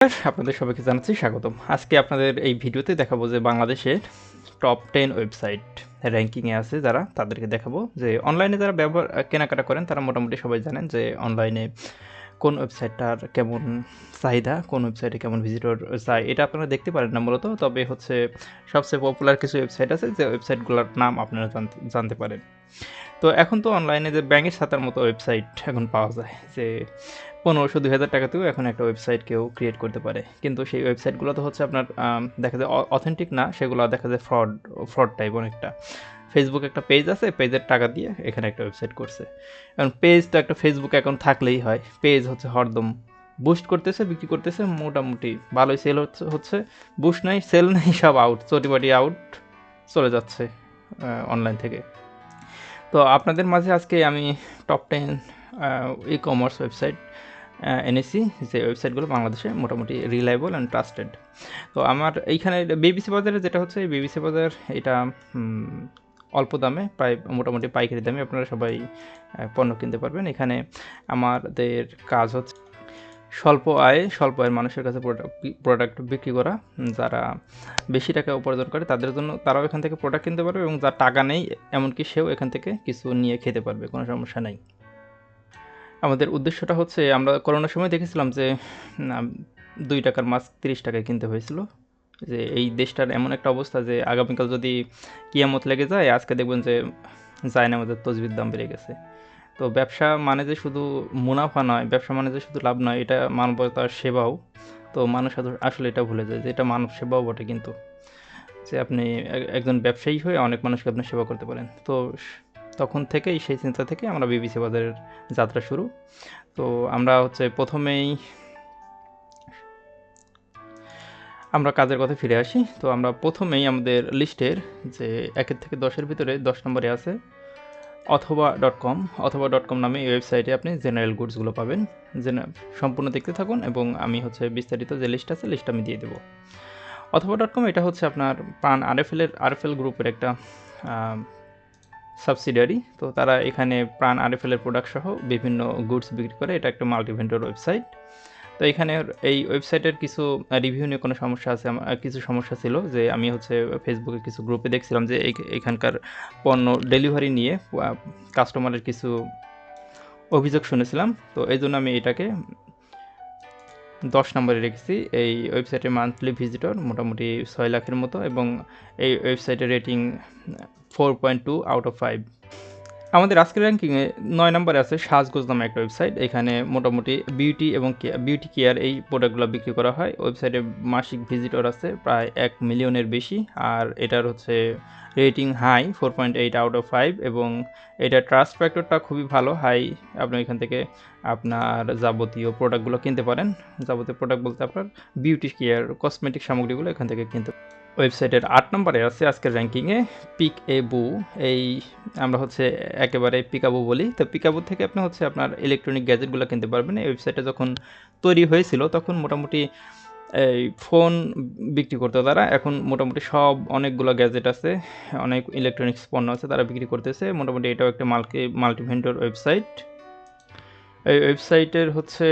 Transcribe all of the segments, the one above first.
আপনাদের সবাইকে জানাচ্ছি স্বাগতম। আজকে আপনাদের এই ভিডিওতে দেখাবো যে বাংলাদেশের টপ 10 ওয়েবসাইট র্যাঙ্কিংয়ে আছে যারা, তাদেরকে দেখাবো যে অনলাইনে যারা কেনাকাটা করেন তারা মোটামুটি সবাই জানেন যে অনলাইনে কোন ওয়েবসাইটটার কেমন চাহিদা, কোন ওয়েবসাইটে কেমন ভিজিটর যায়, এটা আপনারা দেখতে পারেন না মূলত। তবে হচ্ছে সবচেয়ে পপুলার কিছু ওয়েবসাইট আছে যে ওয়েবসাইটগুলোর নাম আপনারা জানতে পারেন। তো এখন তো অনলাইনে যে ব্যাঙের ছাতার মতো ওয়েবসাইট এখন পাওয়া যায়, যে 1500-2000 টাকাতেও এখন একটা ওয়েবসাইট কেউ ক্রিয়েট করতে পারে। কিন্তু সেই ওয়েবসাইটগুলো তো হচ্ছে আপনার দেখা যায় অথেন্টিক না, সেগুলো দেখা যায় ফ্রড টাইপ অনেকটা। ফেসবুক একটা পেজ আছে, পেজের টাকা দিয়ে এখানে একটা ওয়েবসাইট করছে। এখন পেজ তো একটা ফেসবুক অ্যাকাউন্ট থাকলেই হয়, পেজ হচ্ছে হরদম বুস্ট করতেছে, বিক্রি করতেছে, মোটামুটি ভালোই সেল হচ্ছে। বুস্ট নাই, সেল নাই, সব আউট, চটিবাটি আউট, চলে যাচ্ছে অনলাইন থেকে। তো আপনাদের মাঝে আজকে আমি টপ 10 ই কমার্স ওয়েবসাইট এনেছি, যে ওয়েবসাইটগুলো বাংলাদেশে মোটামুটি রিলায়েবল অ্যান্ড ট্রাস্টেড। তো আমার এইখানে বিবিসি বাজারে যেটা হচ্ছে, বিবিসি বাজার এটা অল্প দামে, প্রায় মোটামুটি পাইকারি দামে আপনারা সবাই পণ্য কিনতে পারবেন। এখানে আমাদের কাজ হচ্ছে স্বল্প আয়ের মানুষের কাছে প্রোডাক্ট বিক্রি করা। যারা বেশি টাকা উপার্জন করে তাদের জন্য, তারাও এখান থেকে প্রোডাক্ট কিনতে পারবে, এবং যার টাকা নেই এমনকি সেও এখান থেকে কিছু নিয়ে খেতে পারবে, কোনো সমস্যা নেই। আমাদের উদ্দেশ্যটা হচ্ছে, আমরা করোনার সময় দেখেছিলাম যে 2 টাকার মাস্ক 30 টাকায় কিনতে হয়েছিল। যে এই দেশটার এমন একটা অবস্থা যে আগামীকাল যদি কিয়ামত লেগে যায়, আজকে দেখবেন যে আমাদের তসবির দাম বেড়ে গেছে। তো ব্যবসা মানে যে শুধু মুনাফা নয়, ব্যবসা মানে যে শুধু লাভ নয়, এটা মানবতার সেবাও। তো মানুষ আসলে এটা ভুলে যায় যে এটা মানব সেবাও বটে, কিন্তু যে আপনি একজন ব্যবসায়ী হয়ে অনেক মানুষকে আপনি সেবা করতে পারেন। তো তখন থেকেই, সেই চিন্তা থেকে আমরা বিবিসি বাজারের যাত্রা শুরু। তো আমরা হচ্ছে প্রথমেই আমরা কাজের কথা ফিরে আসি। তো আমরা প্রথমেই আমাদের লিস্টের যে 1 থেকে 10-এর ভিতরে 10 নম্বরে আছে অথবা.com। অথবা.com নামে এই ওয়েবসাইটে আপনি জেনারেল গুডসগুলো পাবেন। সম্পূর্ণ দেখতে থাকুন, এবং আমি হচ্ছে বিস্তারিত যে লিস্ট আছে, লিস্ট আমি দিয়ে দেবো। অথবা.com এটা হচ্ছে আপনার প্রাণ আরএফএল গ্রুপের একটা সাবসিডিয়ারি। তো তারা এখানে প্রাণ আরএফএলের প্রোডাক্ট সহ বিভিন্ন গুডস বিক্রি করে। এটা একটা মাল্টি ভেন্ডর ওয়েবসাইট। তো এখানে এই ওয়েবসাইটের কিছু রিভিউ নিয়ে কোনো সমস্যা আছে, কিছু সমস্যা ছিল, যে আমি হচ্ছে ফেসবুকে কিছু গ্রুপে দেখছিলাম যে এখানকার পণ্য ডেলিভারি নিয়ে কাস্টমারের কিছু অভিযোগ শুনেছিলাম। তো এই জন্য আমি এটাকে 10 নম্বরে রেখেছি। এই ওয়েবসাইটের মান্থলি ভিজিটর মোটামুটি 6 লাখের মতো, এবং এই ওয়েবসাইটের রেটিং 4.2 আউট অফ 5। আমাদের আজকের র্যাঙ্কিংয়ে 9 নম্বরে আছে সাজগোজ নামে একটা ওয়েবসাইট। এখানে মোটামুটি বিউটি কেয়ার এই প্রোডাক্টগুলো বিক্রি করা হয়। ওয়েবসাইটে মাসিক ভিজিটর আছে প্রায় 1 মিলিয়নের বেশি, আর এটার হচ্ছে রেটিং হাই 4.8 আউট অফ 5, এবং এটার ট্রাস্ট ফ্যাক্টরটা খুবই ভালো, হাই। আপনি এখান থেকে আপনার যাবতীয় প্রোডাক্টগুলো কিনতে পারেন। যাবতীয় প্রোডাক্ট বলতে আপনার বিউটি কেয়ার, কসমেটিক সামগ্রীগুলো এখান থেকে কিনতে। ওয়েবসাইটের 8 নম্বরে আছে আজকের র্যাঙ্কিংয়ে পিকএবু। এই আমরা হচ্ছে একেবারে পিকাবু বলি। তো পিকাবু থেকে আপনি হচ্ছে আপনার ইলেকট্রনিক গ্যাজেটগুলো কিনতে পারবেন। এই ওয়েবসাইটটা যখন তৈরি হয়েছিল তখন মোটামুটি এই ফোন বিক্রি করতো তারা। এখন মোটামুটি অনেকগুলো গ্যাজেট আছে, অনেক ইলেকট্রনিক্স পণ্য আছে, তারা বিক্রি করতেছে। মোটামুটি এটাও একটা মাল্টি ভেন্ডর ওয়েবসাইট। এই ওয়েবসাইটের হচ্ছে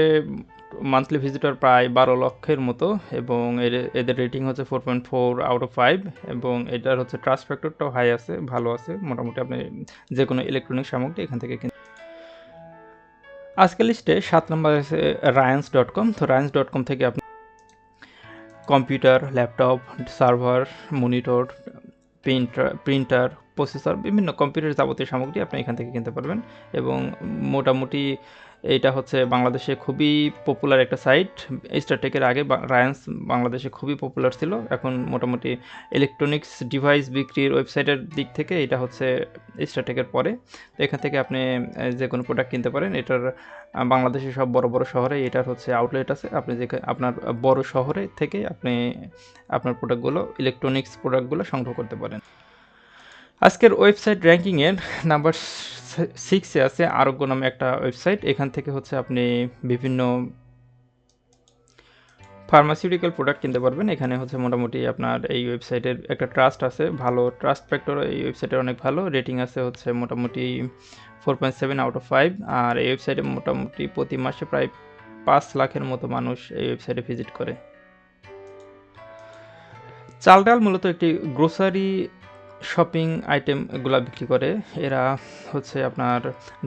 মান্থলি ভিজিটর প্রায় 12 লক্ষের মতো, এবং এদের রেটিং হচ্ছে 4.4 আউট অফ 5, এবং এটার হচ্ছে ট্রাস্ট ফ্যাক্টরটাও হাই আছে, ভালো আছে। মোটামুটি আপনি যে কোনো ইলেকট্রনিক সামগ্রী এখান থেকে আজকের লিস্টে 7 নম্বর আছে রায়ান্স.com। তো রায়ান্স.com থেকে আপনি computer, laptop, server, monitor, printer, processor, বিভিন্ন কম্পিউটার যাবতীয় সামগ্রী আপনি এখান থেকে কিনতে পারবেন। এবং মোটামুটি এটা হচ্ছে বাংলাদেশে খুবই পপুলার একটা সাইট। স্টারটেকের আগে রায়ান্স বাংলাদেশে খুবই পপুলার ছিল। এখন মোটামুটি ইলেকট্রনিক্স ডিভাইস বিক্রির ওয়েবসাইটের দিক থেকে এটা হচ্ছে স্টারটেকের পরে। তো এখান থেকে আপনি যে কোনো প্রোডাক্ট কিনতে পারেন। এটার বাংলাদেশের সব বড় বড় শহরে এটার হচ্ছে আউটলেট আছে। আপনি আপনার বড় শহরে থেকে আপনি আপনার প্রোডাক্টগুলো, ইলেকট্রনিক্স প্রোডাক্টগুলো সংগ্রহ করতে পারেন। আজকের ওয়েবসাইট র্যাঙ্কিংয়ের নাম্বার 6-এ আছে আরোগ্য নামে একটা ওয়েবসাইট। এখান থেকে হচ্ছে আপনি বিভিন্ন ফার্মাসিউটিক্যাল প্রোডাক্ট কিনতে পারবেন। এখানে হচ্ছে মোটামুটি আপনার এই ওয়েবসাইটের একটা ট্রাস্ট আছে, ভালো ট্রাস্ট ফ্যাক্টর এই ওয়েবসাইটের অনেক ভালো। রেটিং আছে হচ্ছে মোটামুটি 4.7 আউট অফ 5, আর এই ওয়েবসাইটে মোটামুটি প্রতি মাসে প্রায় 5 লাখের মতো মানুষ এই ওয়েবসাইটে ভিজিট করে। চাল ডাল মূলত একটি গ্রোসারি শপিং আইটেম এগুলা বিক্রি করে। এরা হচ্ছে আপনার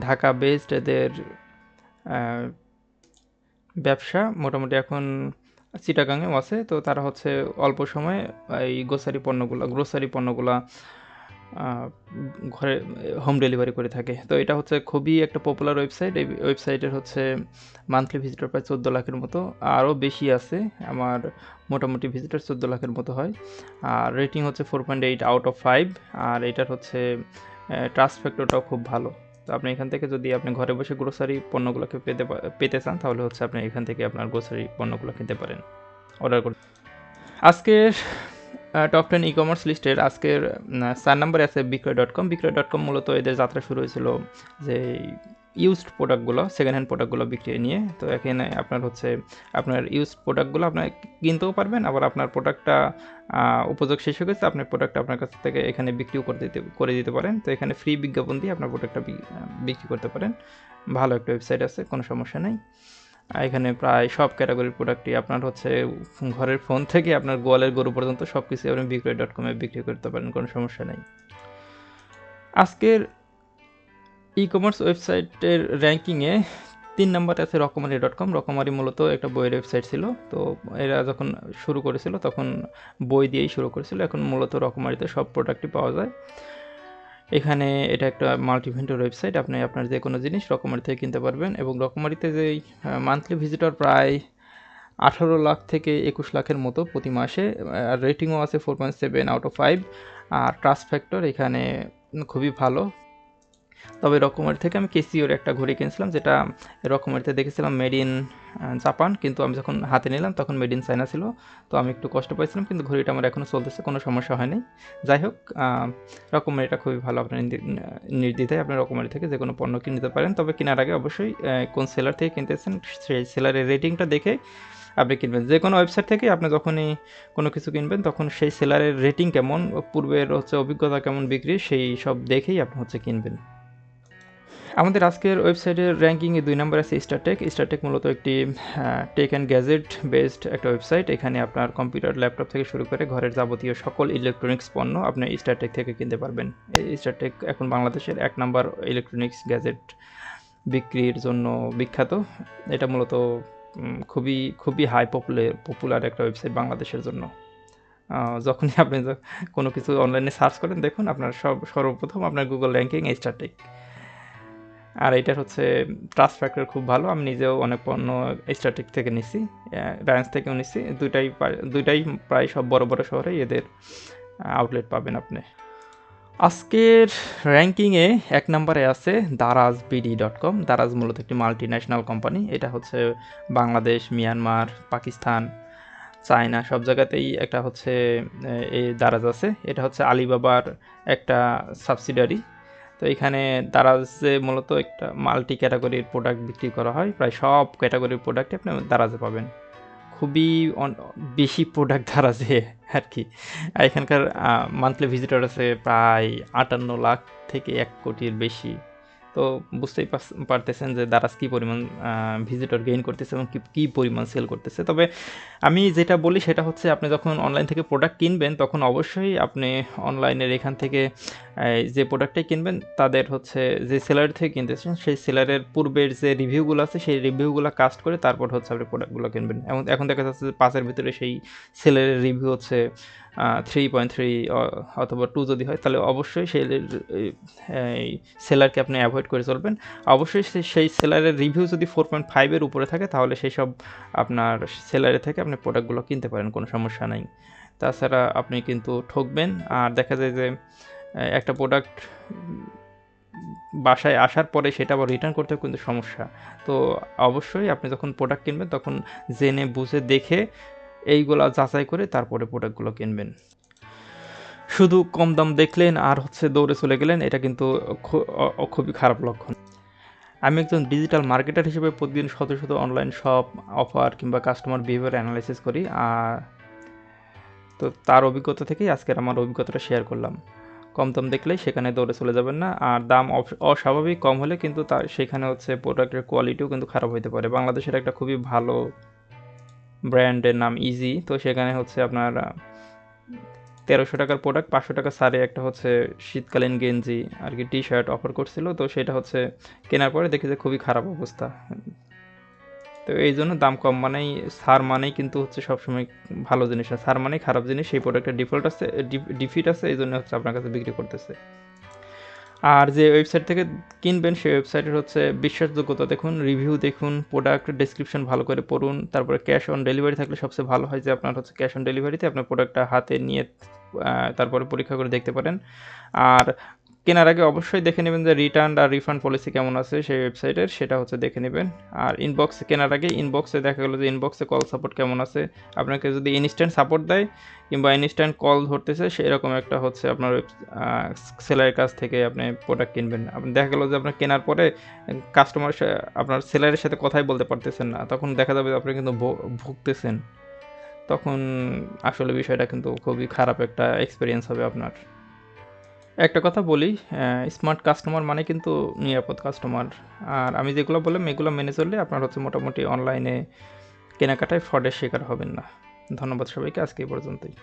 ঢাকা বেসড, এদের ব্যবসা মোটামুটি এখন চিটাগাংয়েও আছে। তো তারা হচ্ছে অল্প সময়ে এই গ্রোসারি পণ্যগুলা ঘরে হোম ডেলিভারি করে থাকে। তো এটা হচ্ছে খুবই একটা পপুলার ওয়েবসাইট। এই ওয়েবসাইটের হচ্ছে মান্থলি ভিজিটর প্রায় 14 লাখের মতো, আরও বেশি আছে। আমার মোটামুটি ভিজিটর 14 লাখের মতো হয়। আর রেটিং হচ্ছে 4.8 আউট অফ 5। আর এটার হচ্ছে ট্রাস্ট ফ্যাক্টরটাও খুব ভালো। তো আপনি এখান থেকে যদি আপনি ঘরে বসে গ্রোসারি পণ্যগুলোকে পেতে চান, তাহলে হচ্ছে আপনি এখান থেকে আপনার গ্রোসারি পণ্যগুলো কিনতে পারেন, অর্ডার করতে। আজকের টপ 10 ই কমার্স লিস্টের আজকের 4 নম্বরে আছে বিক্রয়.com। বিক্রয়.com মূলত এদের যাত্রা শুরু হয়েছিল যে ইউজড প্রোডাক্টগুলো, সেকেন্ড হ্যান্ড প্রোডাক্টগুলো বিক্রি নিয়ে। তো এখানে আপনার হচ্ছে আপনার ইউজড প্রোডাক্টগুলো আপনার কিনতেও পারবেন, আবার আপনার প্রোডাক্টটা উপযোগ শেষ হয়ে গেছে, আপনি প্রোডাক্টটা আপনার কাছ থেকে এখানে বিক্রিও করে দিতে পারেন। তো এখানে ফ্রি বিজ্ঞাপন দিয়ে আপনার প্রোডাক্টটা বিক্রি করতে পারেন। ভালো একটা ওয়েবসাইট আছে, কোনো সমস্যা নেই। এখানে প্রায় সব ক্যাটাগরির প্রোডাক্টই আপনার হচ্ছে ঘরের ফোন থেকে আপনার গোয়ালের গরু পর্যন্ত সব কিছু আপনি বিক্রয়.com-এ বিক্রি করতে পারেন, কোনো সমস্যা নেই। আজকের ই কমার্স ওয়েবসাইটের র্যাঙ্কিংয়ে 3 নম্বরে আছে রকমারি.com। রকমারি মূলত একটা বইয়ের ওয়েবসাইট ছিল। তো এরা যখন শুরু করেছিল তখন বই দিয়েই শুরু করেছিল। এখন মূলত রকমারিতে সব প্রোডাক্টই পাওয়া যায়। এখানে এটা একটা মাল্টিভেন্ডর ওয়েবসাইট, আপনি আপনার যে কোনো জিনিস রকমারি থেকে কিনতে পারবেন। এবং রকমারিতে যেই মান্থলি ভিজিটর প্রায় 18 লাখ থেকে 21 লাখের মতো প্রতি মাসে। আর রেটিংও আছে 4.7 আউট অফ 5। আর ট্রাস্ট ফ্যাক্টর এখানে খুবই ভালো। তবে রকমারি থেকে আমি কেসিওর একটা ঘড়ি কিনছিলাম, যেটা রকমারিতে দেখেছিলাম মেড ইন জাপান, কিন্তু আমি যখন হাতে নিলাম তখন মেড ইন চায়না ছিল। তো আমি একটু কষ্ট পাইছিলাম, কিন্তু ঘড়িটা আমার এখনও চলতেছে, কোনো সমস্যা হয়নি। যাই হোক, রকমারিটা খুবই ভালো। আপনার নির্দ্বিধায় আপনি রকমারি থেকে যে কোনো পণ্য কিনতে পারেন। তবে কেনার আগে অবশ্যই কোন সেলার থেকে কিনতেছেন সেই সেলারের রেটিংটা দেখে আপনি কিনবেন। যে কোনো ওয়েবসাইট থেকে আপনি যখনই কোনো কিছু কিনবেন তখন সেই সেলারের রেটিং কেমন, পূর্বের হচ্ছে অভিজ্ঞতা কেমন বিক্রির, সেই সব দেখেই আপনি হচ্ছে কিনবেন। আমাদের আজকের ওয়েবসাইটের র্যাঙ্কিংয়ে 2 নম্বর আছে স্টারটেক। স্টারটেক মূলত একটি টেক অ্যান্ড গ্যাজেট বেসড একটা ওয়েবসাইট। এখানে আপনার কম্পিউটার, ল্যাপটপ থেকে শুরু করে ঘরের যাবতীয় সকল ইলেকট্রনিক্স পণ্য আপনি স্টারটেক থেকে কিনতে পারবেন। এই স্টারটেক এখন বাংলাদেশের 1 নম্বর ইলেকট্রনিক্স গ্যাজেট বিক্রির জন্য বিখ্যাত। এটা মূলত খুবই খুবই পপুলার একটা ওয়েবসাইট বাংলাদেশের জন্য। যখনই আপনি কোনো কিছু অনলাইনে সার্চ করেন, দেখুন আপনার সর্বপ্রথম আপনার গুগল র্যাঙ্কিং স্টারটেক। আর এটার হচ্ছে ট্রাস্ট ফ্যাক্টর খুব ভালো। আমি নিজেও অনেক পণ্য স্টারটেক থেকে নিছি, রিলায়েন্স থেকেও নিছি। দুইটাই প্রায় সব বড় বড় শহরে এদের আউটলেট পাবেন আপনি। আজকের র্যাঙ্কিংয়ে 1 নম্বরে আছে darazbd.com। দারাজ মূলত একটি মাল্টি ন্যাশনাল কোম্পানি। এটা হচ্ছে বাংলাদেশ, মিয়ানমার, পাকিস্তান, চায়না সব জায়গাতেই একটা হচ্ছে এই দারাজ আছে। এটা হচ্ছে আলিবাবার একটা সাবসিডারি। তো এখানে দারাজে মূলত একটা মাল্টি ক্যাটাগরির প্রোডাক্ট বিক্রি করা হয়। প্রায় সব ক্যাটাগরির প্রোডাক্টই আপনি দারাজে পাবেন। খুবই বেশি প্রোডাক্ট দারাজে আর কি। এখানকার মান্থলি ভিজিটর আছে প্রায় 58 লাখ থেকে 1 কোটির বেশি। তো বুঝতেই পারতেছেন যে দারাজ কী পরিমাণ ভিজিটর গেইন করতেছে এবং কী পরিমাণ সেল করতেছে। তবে আমি যেটা বলি সেটা হচ্ছে, আপনি যখন অনলাইন থেকে প্রোডাক্ট কিনবেন তখন অবশ্যই আপনি অনলাইনের এখান থেকে যে প্রোডাক্টটাই কিনবেন তাদের হচ্ছে যে সেলার থেকে কিনতেছেন সেই সেলারের পূর্বের যে রিভিউগুলো আছে সেই রিভিউগুলো কাস্ট করে তারপর হচ্ছে আপনি প্রোডাক্টগুলো কিনবেন। এখন দেখা যাচ্ছে যে 5-এর ভিতরে সেই সেলারের রিভিউ হচ্ছে 3.3 অথবা 2 যদি হয়, তাহলে অবশ্যই সেই সেলারকে আপনি অ্যাভয়েড করে চলবেন। অবশ্যই সেই সেলারের রিভিউ যদি 4.5-এর উপরে থাকে তাহলে সেই সব আপনার সেলারে থেকে আপনি প্রোডাক্টগুলো কিনতে পারেন, কোনো সমস্যা নেই। তাছাড়া আপনি কিন্তু ঠকবেন। আর দেখা যায় যে একটা প্রোডাক্ট বাসায় আসার পরে সেটা আবার রিটার্ন করতেও কিন্তু সমস্যা। তো অবশ্যই আপনি যখন প্রোডাক্ট কিনবেন তখন জেনে বুঝে দেখে এইগুলা যাচাই করে তারপরে প্রোডাক্টগুলো কিনবেন। শুধু কম দাম দেখলেন আর হচ্ছে দৌড়ে চলে গেলেন, এটা কিন্তু খুবই খারাপ লক্ষণ। আমি একজন ডিজিটাল মার্কেটার হিসেবে প্রতিদিন শত শত অনলাইন শপ, অফার কিংবা কাস্টমার বিহেভিয়ার অ্যানালাইসিস করি। তো তার অভিজ্ঞতা থেকেই আজকের আমার অভিজ্ঞতাটা শেয়ার করলাম। কম দাম দেখলেই সেখানে দৌড়ে চলে যাবেন না। আর দাম অস্বাভাবিক কম হলে কিন্তু সেখানে হচ্ছে প্রোডাক্টের কোয়ালিটিও কিন্তু খারাপ হতে পারে। বাংলাদেশের একটা খুবই ভালো ব্র্যান্ডের নাম ইজি, তো সেখানে হচ্ছে আপনার 1300 টাকার প্রোডাক্ট 500 টাকা ছাড়ে একটা হচ্ছে শীতকালীন গেঞ্জি আর কি টি শার্ট অফার করছিল, তো সেটা হচ্ছে কেনার পরে দেখি যে খুবই খারাপ অবস্থা। তো এই জন্য দাম কম মানেই ছাড় মানেই কিন্তু হচ্ছে সবসময় ভালো জিনিস না, ছাড় মানেই খারাপ জিনিস। সেই প্রোডাক্টের ডিফল্ট আছে, ডিফিট আছে, এই জন্য হচ্ছে আপনার কাছে বিক্রি করতেছে। আর যে ওয়েবসাইট থেকে কিনবেন সেই ওয়েবসাইটের হচ্ছে বিশ্বাসযোগ্যতা দেখুন, রিভিউ দেখুন, প্রোডাক্ট ডেসক্রিপশন ভালো করে পড়ুন। তারপরে ক্যাশ অন ডেলিভারি থাকলে সবচেয়ে ভালো হয় যে আপনার হচ্ছে ক্যাশ অন ডেলিভারিতে আপনার প্রোডাক্টটা হাতে নিয়ে তারপরে পরীক্ষা করে দেখতে পারেন। আর কেনার আগে অবশ্যই দেখে নেবেন যে রিটার্ন আর রিফান্ড পলিসি কেমন আছে সেই ওয়েবসাইটের, সেটা হচ্ছে দেখে নেবেন। আর ইনবক্সে কেনার আগে ইনবক্সে দেখা গেলো যে ইনবক্সে কল সাপোর্ট কেমন আছে, আপনাকে যদি ইনস্ট্যান্ট সাপোর্ট দেয় কিংবা ইনস্ট্যান্ট কল ধরতেছে সেরকম একটা হচ্ছে আপনার সেলারের কাছ থেকে আপনি প্রোডাক্ট কিনবেন। আপনি দেখা গেলো যে আপনার কেনার পরে কাস্টমার আপনার সেলারের সাথে কথাই বলতে পারতেছেন না, তখন দেখা যাবে যে আপনি কিন্তু ভুগতেছেন। তখন আসলে বিষয়টা কিন্তু খুবই খারাপ একটা এক্সপিরিয়েন্স হবে আপনার। একটা কথা বলি, স্মার্ট কাস্টমার মানে কিন্তু নিরাপদ কাস্টমার। আর আমি যেগুলো বললাম এগুলো মেনে চললে আপনার হচ্ছে মোটামুটি অনলাইনে কেনাকাটায় ফ্রডের শিকার হবেন না। ধন্যবাদ সবাইকে, আজকে এই পর্যন্তই।